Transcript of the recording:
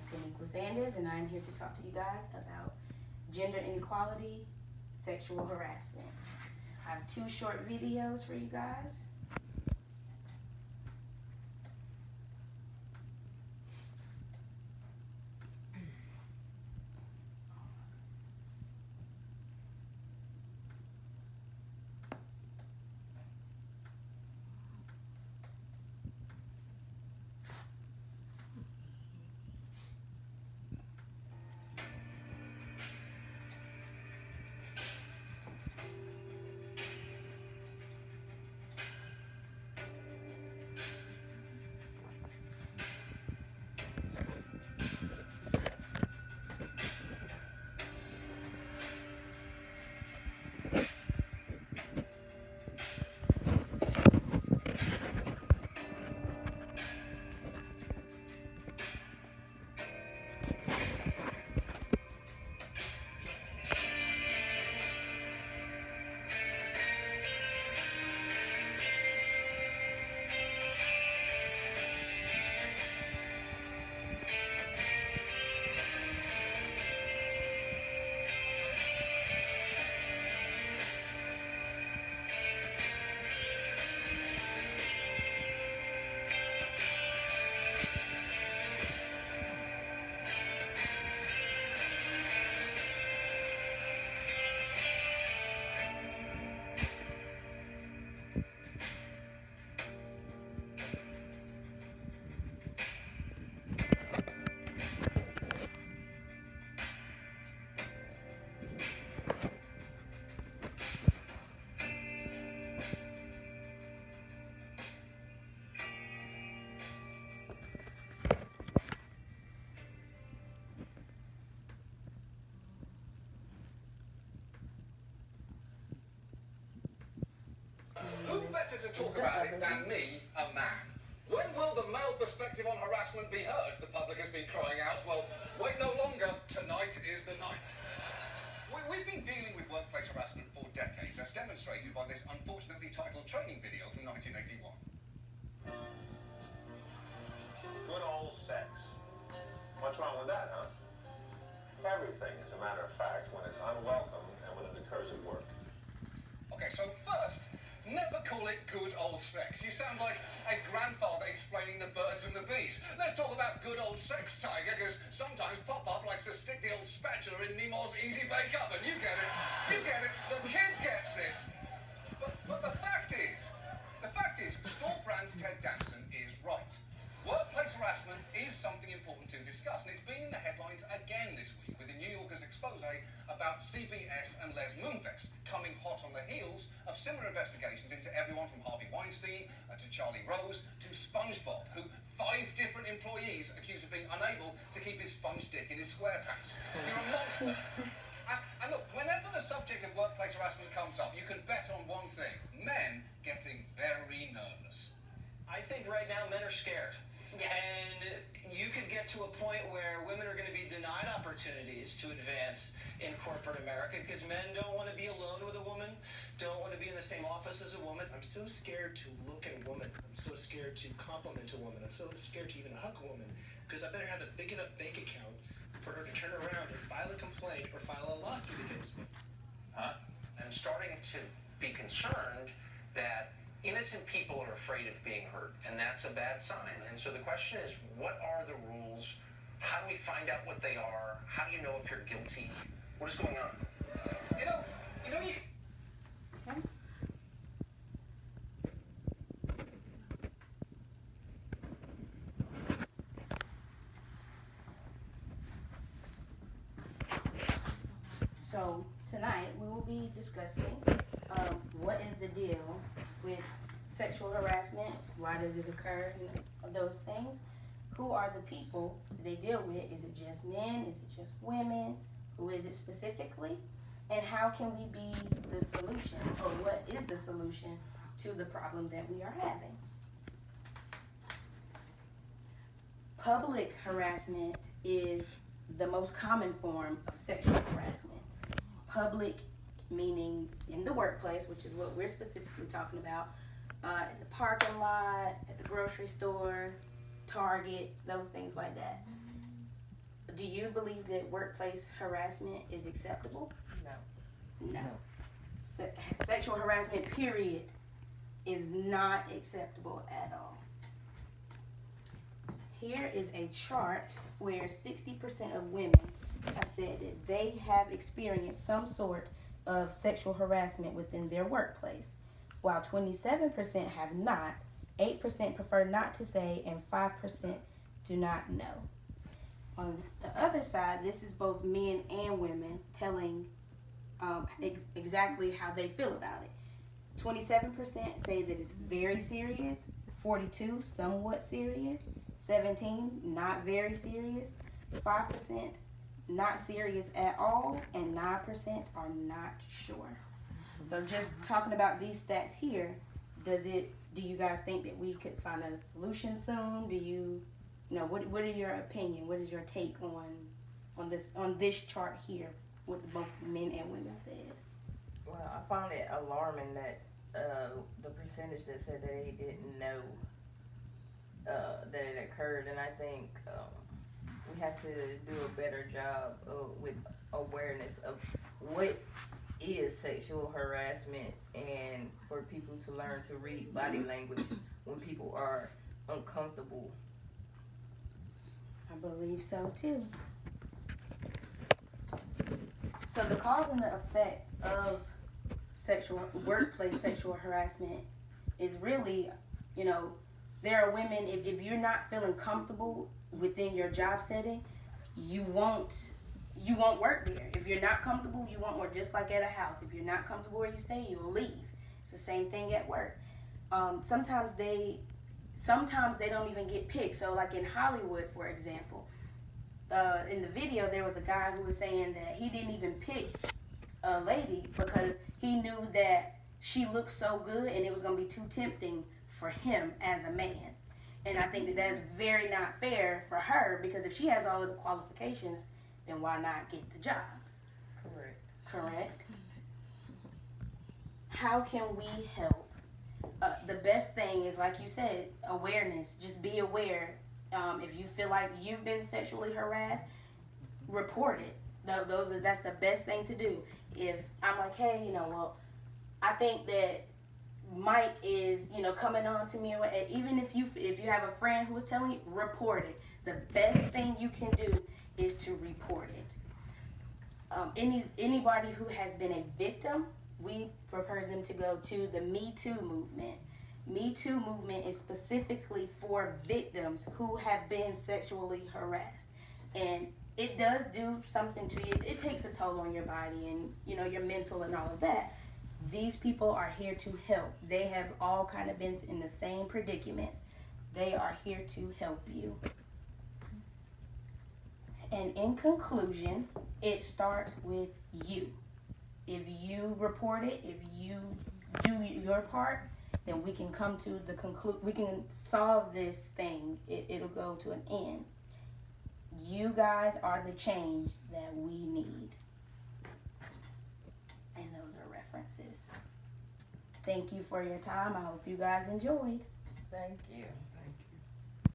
is Kaniqua Sanders, and I'm here to talk to you guys about gender inequality, sexual harassment. I have two short videos for you guys. Who better to talk about it than me, a man? When will the male perspective on harassment be heard? The public has been crying out. Well, wait no longer. Tonight is the night. We've been dealing with workplace harassment for decades, as demonstrated by this unfortunately titled training video from 1981. Good old sex. What's wrong with that, huh? Everything, as a matter of fact, when it's unwelcome and when it occurs at work. Okay, so first, never call it good old sex. You sound like a grandfather explaining the birds and the bees. Let's talk about good old sex, Tiger, because sometimes Pop-Up likes to stick the old spatula in Nemo's Easy Bake Oven. You get it. You get it. The kid gets it. But the fact is, store brand Ted Danson is right. Workplace harassment is something important to discuss, and it's been in the headlines again this week with the New Yorker's expose about CBS and Les Moonves coming hot on the heels of similar investigations into everyone from Harvey Weinstein to Charlie Rose to SpongeBob, who 5 different employees accused of being unable to keep his sponge dick in his square pants. You're a monster. And look, whenever the subject of workplace harassment comes up, you can bet on one thing: men getting very nervous. I think right now men are scared. Yeah. And you could get to a point where women are going to be denied opportunities to advance in corporate America because men don't want to be alone with a woman, don't want to be in the same office as a woman. I'm so scared to look at a woman. I'm so scared to compliment a woman. I'm so scared to even hug a woman because I better have a big enough bank account for her to turn around and file a complaint or file a lawsuit against me. Huh? I'm starting to be concerned that innocent people are afraid of being hurt, and that's a bad sign. And so the question is, what are the rules? How do we find out what they are? How do you know if you're guilty? What is going on? You know, you... Okay. So tonight we will be discussing what is the deal with sexual harassment, why does it occur, those things. Who are the people they deal with? Is it just men? Is it just women? Who is it specifically? And how can we be the solution, or what is the solution to the problem that we are having? Public harassment is the most common form of sexual harassment. Public meaning in the workplace, which is what we're specifically talking about, in the parking lot, at the grocery store, Target, those things like that. Do you believe that workplace harassment is acceptable? No. No. Sexual harassment, period, is not acceptable at all. Here is a chart where 60% of women have said that they have experienced some sort of sexual harassment within their workplace, while 27% have not, 8% prefer not to say, and 5% do not know. On the other side, this is both men and women telling exactly how they feel about it. 27% say that it's very serious, 42% somewhat serious, 17% not very serious, 5% not serious at all, and 9% are not sure. So just talking about these stats here, do you guys think that we could find a solution soon? Do you know, what are your opinion? What is your take on this chart here, what both men and women said? Well, I found it alarming that the percentage that said they didn't know that it occurred, and I think we have to do a better job with awareness of what is sexual harassment, and for people to learn to read body language when people are uncomfortable. I believe so too. So the cause and the effect of workplace sexual harassment is really, you know, there are women, if you're not feeling comfortable within your job setting, you won't work there. If you're not comfortable, you won't work. Just like at a house, if you're not comfortable where you stay, you'll leave. It's the same thing at work. Sometimes they don't even get picked. So like in Hollywood, for example, in the video, there was a guy who was saying that he didn't even pick a lady because he knew that she looked so good and it was going to be too tempting for him as a man. And I think that that's very not fair for her, because if she has all of the qualifications, then why not get the job? Correct? How can we help? The best thing is, like you said, awareness. Just be aware. If you feel like you've been sexually harassed, report it. That's the best thing to do. If I'm like, hey, well, I think that Mike is, coming on to me, and even if you have a friend who is telling you, report it. The best thing you can do is to report it. Anybody who has been a victim, we prefer them to go to the Me Too movement. Me Too movement is specifically for victims who have been sexually harassed, and it does do something to you. It takes a toll on your body and your mental and all of that. These people are here to help. They have all kind of been in the same predicaments. They are here to help you. And in conclusion, it starts with you. If you report it, if you do your part, then we can come to the we can solve this thing. It'll go to an end. You guys are the change that we need. And those are references. Thank you for your time. I hope you guys enjoyed. Thank you.